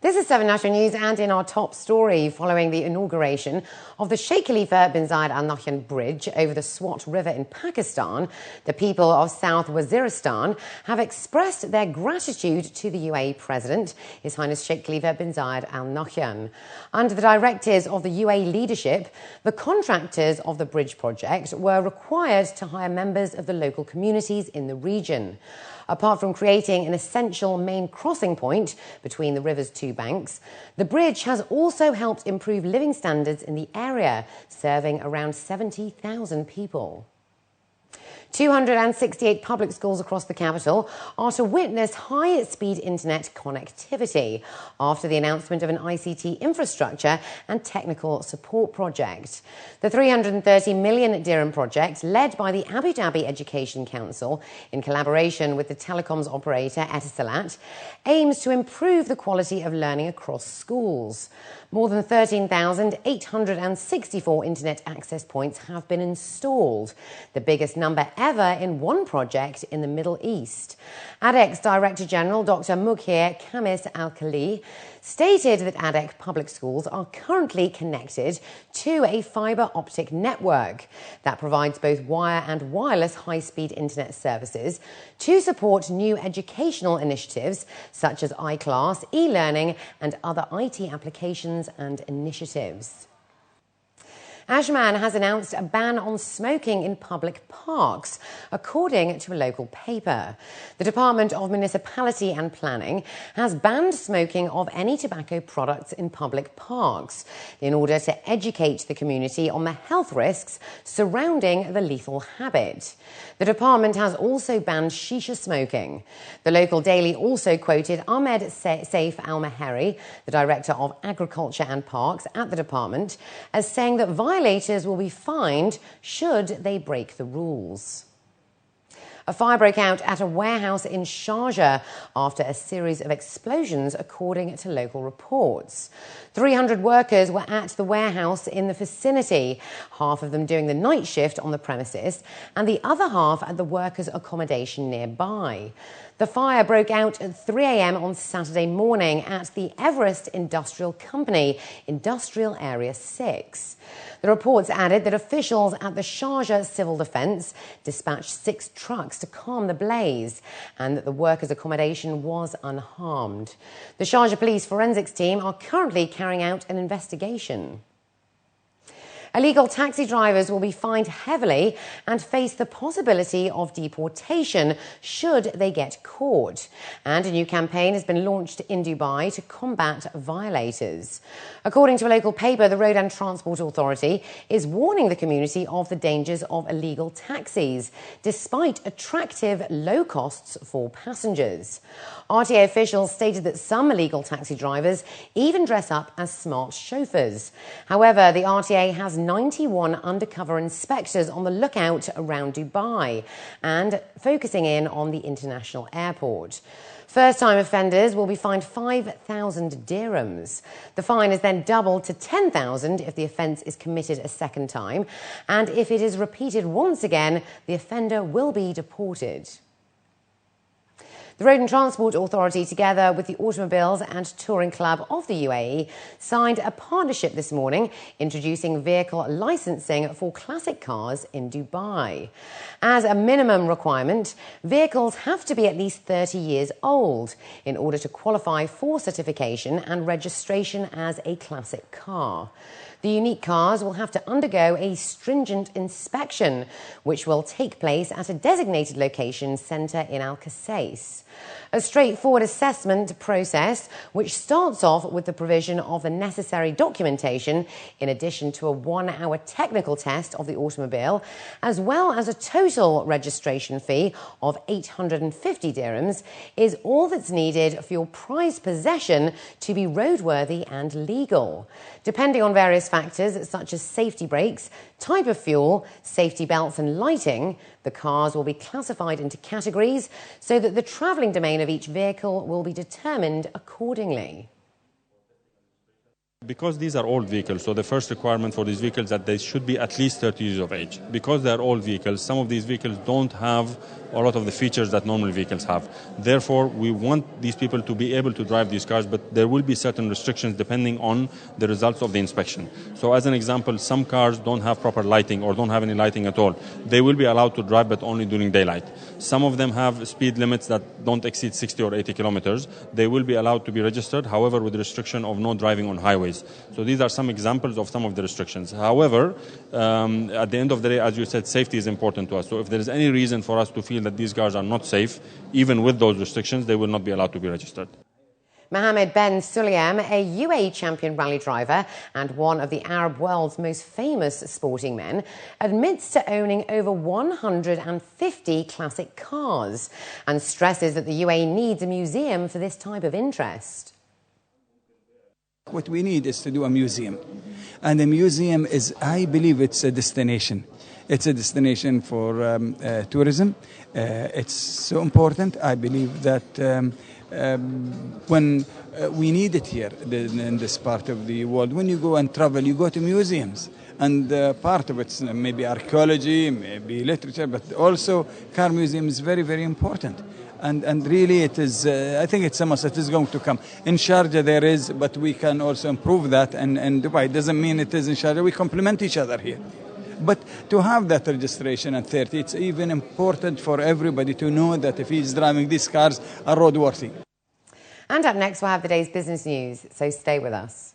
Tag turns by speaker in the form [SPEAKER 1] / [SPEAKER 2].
[SPEAKER 1] This is 7 National News, and in our top story, following the inauguration of the Sheikh Khalifa bin Zayed Al Nahyan Bridge over the Swat River in Pakistan, the people of South Waziristan have expressed their gratitude to the UAE President, His Highness Sheikh Khalifa bin Zayed Al Nahyan. Under the directives of the UAE leadership, the contractors of the bridge project were required to hire members of the local communities in the region. Apart from creating an essential main crossing point between the river's two banks, the bridge has also helped improve living standards in the area, serving around 70,000 people. 268 public schools across the capital are to witness high-speed internet connectivity after the announcement of an ICT infrastructure and technical support project. The 330 million dirham project, led by the Abu Dhabi Education Council in collaboration with the telecoms operator Etisalat, aims to improve the quality of learning across schools. More than 13,864 internet access points have been installed, the biggest number ever in one project in the Middle East. ADEC's Director General Dr. Mughir Khamis Al-Khali stated that ADEC public schools are currently connected to a fibre optic network that provides both wire and wireless high-speed internet services to support new educational initiatives such as iClass, e-learning and other IT applications and initiatives. Ajman has announced a ban on smoking in public parks, according to a local paper. The Department of Municipality and Planning has banned smoking of any tobacco products in public parks in order to educate the community on the health risks surrounding the lethal habit. The department has also banned shisha smoking. The local daily also quoted Ahmed Saif Al-Maheri, the Director of Agriculture and Parks at the department, as saying that violators will be fined should they break the rules. A fire broke out at a warehouse in Sharjah after a series of explosions, according to local reports. 300 workers were at the warehouse in the vicinity, half of them doing the night shift on the premises and the other half at the workers' accommodation nearby. The fire broke out at 3 a.m. on Saturday morning at the Everest Industrial Company, Industrial Area 6. The reports added that officials at the Sharjah Civil Defence dispatched 6 trucks to calm the blaze and that the workers' accommodation was unharmed. The Sharjah Police Forensics team are currently carrying out an investigation. Illegal taxi drivers will be fined heavily and face the possibility of deportation should they get caught. And a new campaign has been launched in Dubai to combat violators. According to a local paper, the Road and Transport Authority is warning the community of the dangers of illegal taxis, despite attractive low costs for passengers. RTA officials stated that some illegal taxi drivers even dress up as smart chauffeurs. However, the RTA has 91 undercover inspectors on the lookout around Dubai and focusing in on the international airport. First-time offenders will be fined 5,000 dirhams. The fine is then doubled to 10,000 if the offence is committed a second time, and if it is repeated once again, the offender will be deported. The Road and Transport Authority, together with the Automobiles and Touring Club of the UAE, signed a partnership this morning introducing vehicle licensing for classic cars in Dubai. As a minimum requirement, vehicles have to be at least 30 years old in order to qualify for certification and registration as a classic car. The unique cars will have to undergo a stringent inspection, which will take place at a designated location centre in Al Qusais. A straightforward assessment process, which starts off with the provision of the necessary documentation, in addition to a 1-hour technical test of the automobile, as well as a total registration fee of 850 dirhams, is all that's needed for your prized possession to be roadworthy and legal. Depending on various factors such as safety brakes, type of fuel, safety belts and lighting, the cars will be classified into categories so that the travelling domain of each vehicle will be determined accordingly.
[SPEAKER 2] Because these are old vehicles, so the first requirement for these vehicles is that they should be at least 30 years of age. Because they are old vehicles, some of these vehicles don't have a lot of the features that normal vehicles have. Therefore, we want these people to be able to drive these cars, but there will be certain restrictions depending on the results of the inspection. So as an example, some cars don't have proper lighting or don't have any lighting at all. They will be allowed to drive, but only during daylight. Some of them have speed limits that don't exceed 60 or 80 kilometers. They will be allowed to be registered, however, with the restriction of no driving on highways. So these are some examples of some of the restrictions. However, at the end of the day, as you said, safety is important to us. So if there is any reason for us to feel that these cars are not safe, even with those restrictions, they will not be allowed to be registered.
[SPEAKER 1] Mohammed Ben Sulayem, a UAE champion rally driver and one of the Arab world's most famous sporting men, admits to owning over 150 classic cars and stresses that the UAE needs a museum for this type of interest.
[SPEAKER 3] What we need is to do a museum. And a museum is, I believe, it's a destination. It's a destination for tourism. It's so important. I believe that when we need it here in this part of the world, when you go and travel, you go to museums. And part of it's maybe archaeology, maybe literature, but also car museum is very, very important. And really it is, I think it's a must. It is going to come. In Sharjah there is, but we can also improve that. And Dubai doesn't mean it is in Sharjah. We complement each other here. But to have that registration at 30, it's even important for everybody to know that if he's driving, these cars are roadworthy.
[SPEAKER 1] And up next, we'll have the day's business news, so stay with us.